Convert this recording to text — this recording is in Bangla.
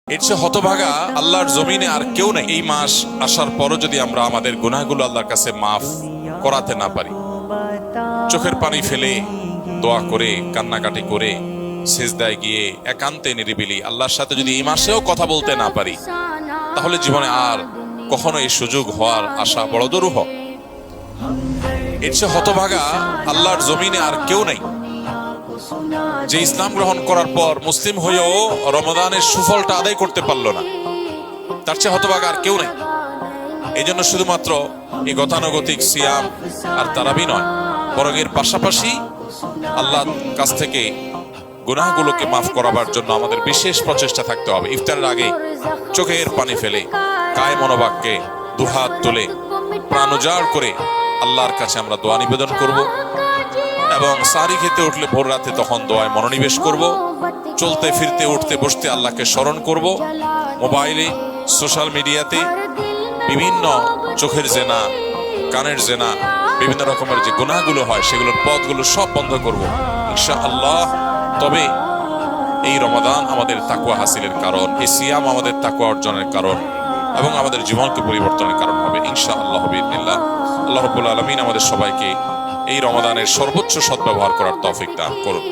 এর চেয়ে হতভাগা আল্লাহর জমিনে আর কেউ নেই। এই মাস আসার পরও যদি আমরা আমাদের গুনাহগুলো আল্লাহর কাছে মাফ করাতে না পারি, চোখের পানি ফেলে দোয়া করে কান্নাকাটি করে সিজদায় গিয়ে একান্তে নিরিবিলি আল্লাহর সাথে যদি এই মাসেও কথা বলতে না পারি, তাহলে জীবনে আর কখনো এই সুযোগ হওয়ার আশা বড় দুরূহ। এর চেয়ে হতভাগা আল্লাহর জমিনে আর কেউ নেই যে ইসলাম গ্রহণ করার পর মুসলিম হয়েও রমাদানের সুফলটা আদায় করতে পারলো না। তার চেয়ে হতভাগা আর কেউ নেই। এই জন্য শুধুমাত্র এই গতানুগতিক সিয়াম আর তারাবি নয়, বরং এর পাশাপাশি আল্লাহর কাছ থেকে গুনাহগুলোকে মাফ করাবার জন্য আমাদের বিশেষ প্রচেষ্টা থাকতে হবে। ইফতারের আগে চোখের পানি ফেলে কায় মনোবাক্যে দুহাত তুলে প্রাণ উজাড় করে আল্লাহর কাছে আমরা দোয়া নিবেদন করব, এবং সারি খেতে উঠলে ভোর রাতে তখন দোয়ায় মনোনিবেশ করব। চলতে ফিরতে উঠতে বসতে আল্লাহকে স্মরণ করব। মোবাইলে সোশ্যাল মিডিয়াতে বিভিন্ন চোখের জেনা, কানের জেনা, বিভিন্ন রকমের যে গুনাহগুলো হয় সেগুলোর পথগুলো সব বন্ধ করব ইনশাআল্লাহ। তবে এই রমাদান আমাদের তাকওয়া হাসিলের কারণ, এই সিয়াম আমাদের তাকওয়া অর্জনের কারণ এবং আমাদের জীবনকে পরিবর্তনের কারণ হবে ইনশাআল্লাহ বিইذنিল্লাহ। আল্লাহ রাব্বুল আলামিন আমাদের সবাইকে এই রমাদানের সর্বোচ্চ সদ্ব্যবহার করার তৌফিক দান করুন।